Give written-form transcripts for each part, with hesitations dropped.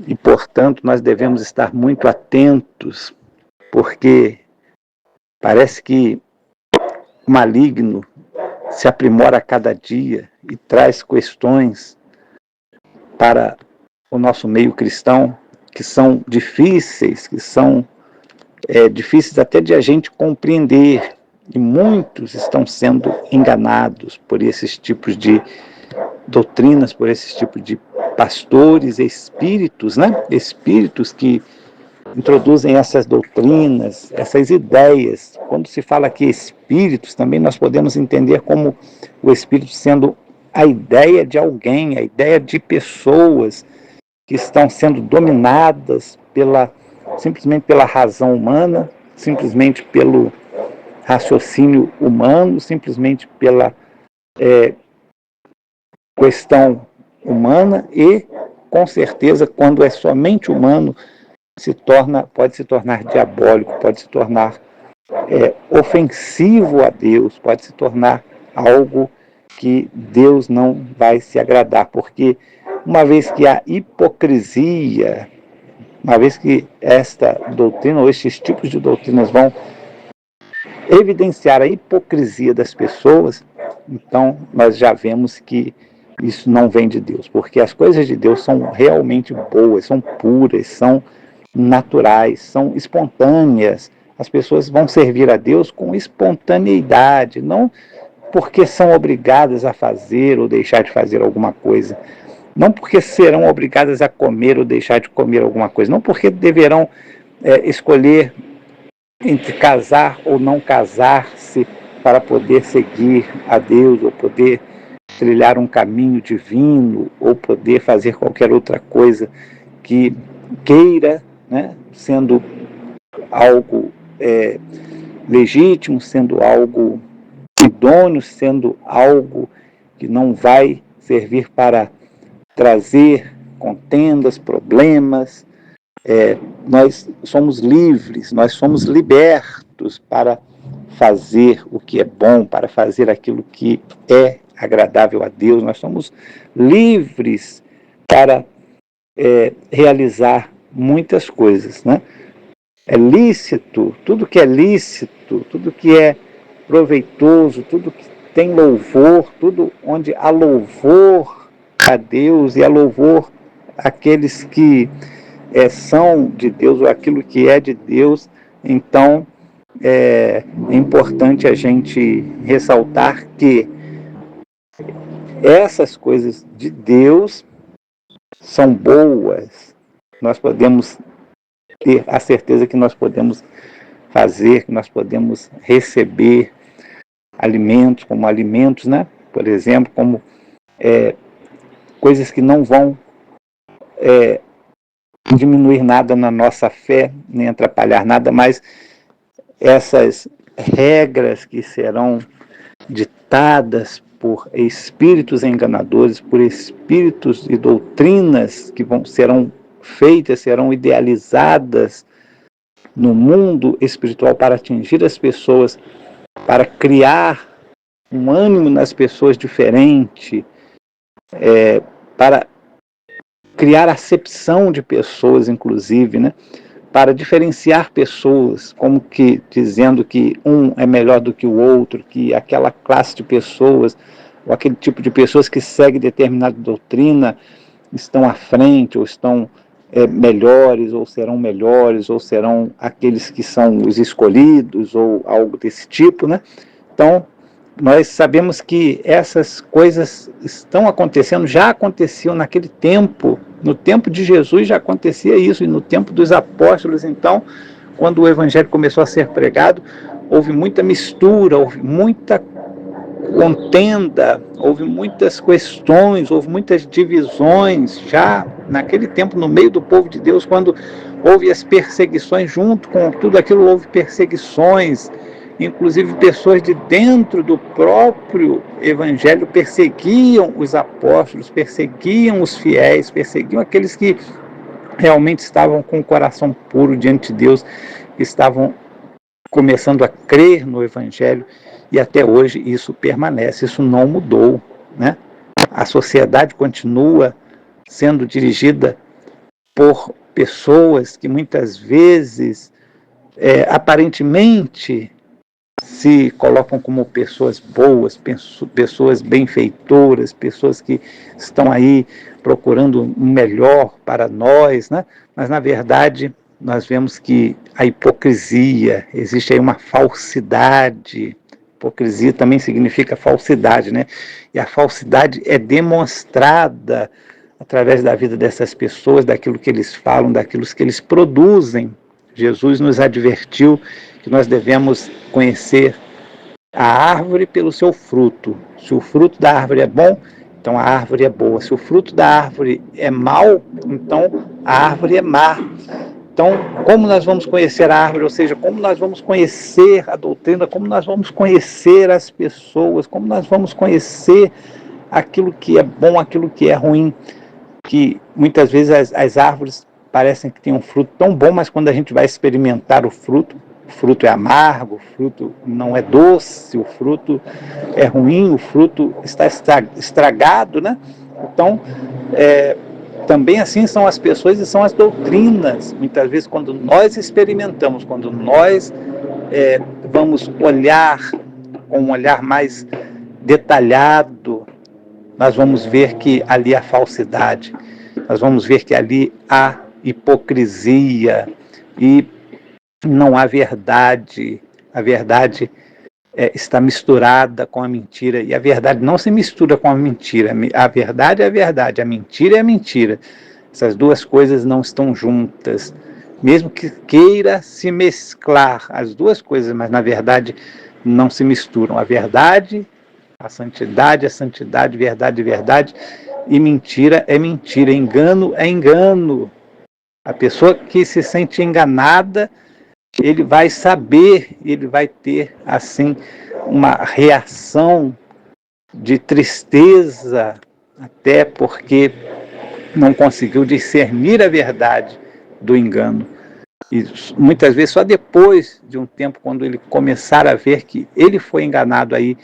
e, portanto, nós devemos estar muito atentos, porque parece que o maligno se aprimora a cada dia e traz questões para o nosso meio cristão que são difíceis, que são difíceis até de a gente compreender. E muitos estão sendo enganados por esses tipos de doutrinas, por esses tipos de pastores, espíritos, né? Espíritos que introduzem essas doutrinas, essas ideias. Quando se fala aqui espíritos, também nós podemos entender como o espírito sendo a ideia de alguém, a ideia de pessoas que estão sendo dominadas simplesmente pela razão humana, simplesmente pelo raciocínio humano, simplesmente pela questão humana e, com certeza, quando é somente humano, pode se tornar diabólico, pode se tornar ofensivo a Deus, pode se tornar algo que Deus não vai se agradar, porque uma vez que a hipocrisia, uma vez que esta doutrina ou estes tipos de doutrinas vão evidenciar a hipocrisia das pessoas, então nós já vemos que isso não vem de Deus, porque as coisas de Deus são realmente boas, são puras, são naturais, são espontâneas. As pessoas vão servir a Deus com espontaneidade, não porque são obrigadas a fazer ou deixar de fazer alguma coisa, não porque serão obrigadas a comer ou deixar de comer alguma coisa, não porque deverão escolher entre casar ou não casar-se para poder seguir a Deus ou poder trilhar um caminho divino ou poder fazer qualquer outra coisa que queira, né, sendo algo legítimo, sendo algo idôneo, sendo algo que não vai servir para trazer contendas, problemas. Nós somos livres, nós somos libertos para fazer o que é bom, para fazer aquilo que é agradável a Deus. Nós somos livres para realizar muitas coisas, né? É lícito, tudo que é lícito, tudo que é proveitoso, tudo que tem louvor, tudo onde há louvor a Deus e há louvor àqueles que são de Deus ou aquilo que é de Deus. Então é importante a gente ressaltar que essas coisas de Deus são boas. Nós podemos ter a certeza que nós podemos fazer, que nós podemos receber alimentos, como alimentos, né? Por exemplo, como coisas que não vão diminuir nada na nossa fé, nem atrapalhar nada, mas essas regras que serão ditadas por espíritos enganadores, por espíritos e doutrinas que serão feitas, serão idealizadas no mundo espiritual para atingir as pessoas, para criar um ânimo nas pessoas diferente, para criar acepção de pessoas, inclusive, né? Para diferenciar pessoas, como que dizendo que um é melhor do que o outro, que aquela classe de pessoas, ou aquele tipo de pessoas que segue determinada doutrina estão à frente, ou estão melhores, ou serão aqueles que são os escolhidos, ou algo desse tipo, né? Então, nós sabemos que essas coisas estão acontecendo, já aconteciam naquele tempo, no tempo de Jesus já acontecia isso, e no tempo dos apóstolos. Então, quando o evangelho começou a ser pregado, houve muita mistura, houve muita contenda, houve muitas questões, houve muitas divisões, já naquele tempo, no meio do povo de Deus, quando houve as perseguições, junto com tudo aquilo houve perseguições, inclusive pessoas de dentro do próprio evangelho perseguiam os apóstolos, perseguiam os fiéis, perseguiam aqueles que realmente estavam com o coração puro diante de Deus, estavam começando a crer no evangelho, e até hoje isso permanece, isso não mudou, né? A sociedade continua sendo dirigida por pessoas que muitas vezes, aparentemente, se colocam como pessoas boas, pessoas benfeitoras, pessoas que estão aí procurando o melhor para nós, né? Mas, na verdade, nós vemos que a hipocrisia, existe aí uma falsidade. Hipocrisia também significa falsidade, né? E a falsidade é demonstrada através da vida dessas pessoas, daquilo que eles falam, daquilo que eles produzem. Jesus nos advertiu que nós devemos conhecer a árvore pelo seu fruto. Se o fruto da árvore é bom, então a árvore é boa. Se o fruto da árvore é mau, então a árvore é má. Então, como nós vamos conhecer a árvore, ou seja, como nós vamos conhecer a doutrina, como nós vamos conhecer as pessoas, como nós vamos conhecer aquilo que é bom, aquilo que é ruim, que muitas vezes as árvores parecem que têm um fruto tão bom, mas quando a gente vai experimentar o fruto é amargo, o fruto não é doce, o fruto é ruim, o fruto está estragado, né? Então, também assim são as pessoas e são as doutrinas. Muitas vezes, quando nós experimentamos, quando nós vamos olhar com um olhar mais detalhado, nós vamos ver que ali há falsidade, nós vamos ver que ali há hipocrisia e não há verdade. A verdade está misturada com a mentira, e a verdade não se mistura com a mentira. A verdade é a verdade, a mentira é a mentira. Essas duas coisas não estão juntas, mesmo que queira se mesclar as duas coisas, mas na verdade não se misturam. A verdade, a santidade, verdade, verdade, e mentira é mentira, engano é engano. A pessoa que se sente enganada, ele vai saber, ele vai ter, assim, uma reação de tristeza, até porque não conseguiu discernir a verdade do engano. E muitas vezes só depois de um tempo, quando ele começar a ver que ele foi enganado aí,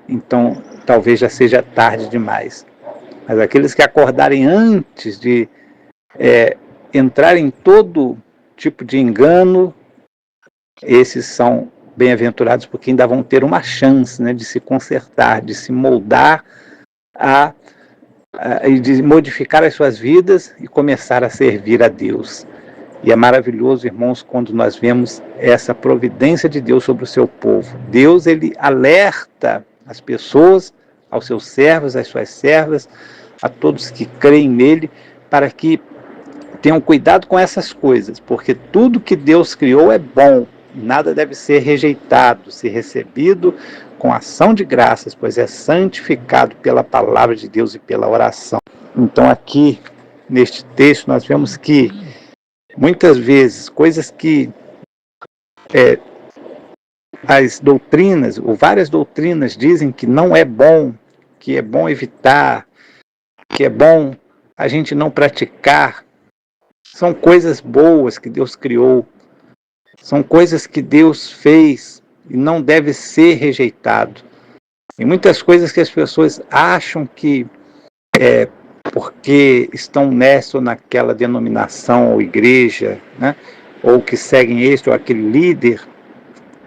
então talvez já seja tarde demais. Mas aqueles que acordarem antes de entrar em todo tipo de engano, esses são bem-aventurados, porque ainda vão ter uma chance, né, de se consertar, de se moldar e de modificar as suas vidas e começar a servir a Deus. E é maravilhoso, irmãos, quando nós vemos essa providência de Deus sobre o seu povo. Deus, ele alerta as pessoas, aos seus servos, às suas servas, a todos que creem nele, para que tenham cuidado com essas coisas, porque tudo que Deus criou é bom, nada deve ser rejeitado, ser recebido com ação de graças, pois é santificado pela palavra de Deus e pela oração. Então aqui, neste texto, nós vemos que muitas vezes, coisas que as doutrinas, ou várias doutrinas, dizem que não é bom, que é bom evitar, que é bom a gente não praticar, são coisas boas que Deus criou, são coisas que Deus fez e não deve ser rejeitado. E muitas coisas que as pessoas acham que porque estão nessa ou naquela denominação ou igreja, né, ou que seguem este ou aquele líder,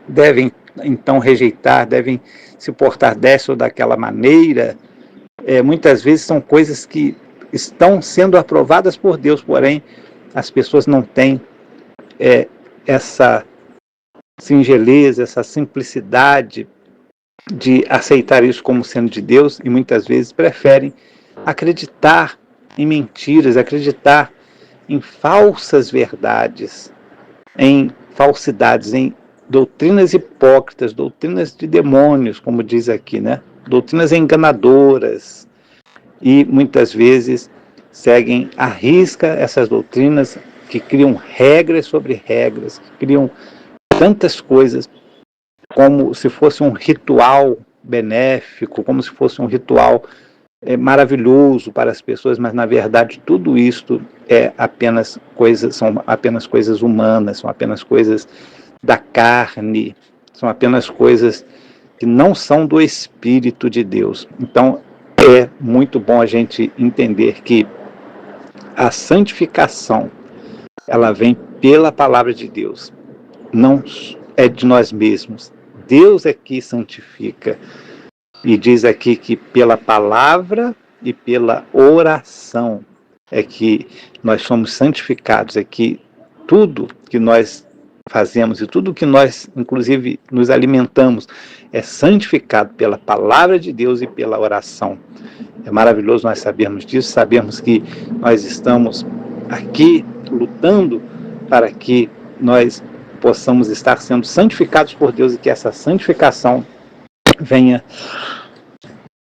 devem então rejeitar, devem se portar dessa ou daquela maneira. Muitas vezes são coisas que estão sendo aprovadas por Deus, porém as pessoas não têm essa singeleza, essa simplicidade de aceitar isso como sendo de Deus, e muitas vezes preferem acreditar em mentiras, acreditar em falsas verdades, em falsidades, em doutrinas hipócritas, doutrinas de demônios, como diz aqui, né? Doutrinas enganadoras, e muitas vezes seguem à risca essas doutrinas que criam regras sobre regras, que criam tantas coisas como se fosse um ritual benéfico, como se fosse um ritual maravilhoso para as pessoas, mas na verdade tudo isto são apenas coisas humanas, são apenas coisas da carne, são apenas coisas que não são do Espírito de Deus. Então é muito bom a gente entender que a santificação ela vem pela palavra de Deus, não é de nós mesmos. Deus é que santifica. E diz aqui que pela palavra e pela oração é que nós somos santificados, é que tudo que nós fazemos e tudo que nós, inclusive, nos alimentamos, é santificado pela palavra de Deus e pela oração. É maravilhoso nós sabermos disso, sabemos que nós estamos aqui lutando para que nós possamos estar sendo santificados por Deus e que essa santificação venha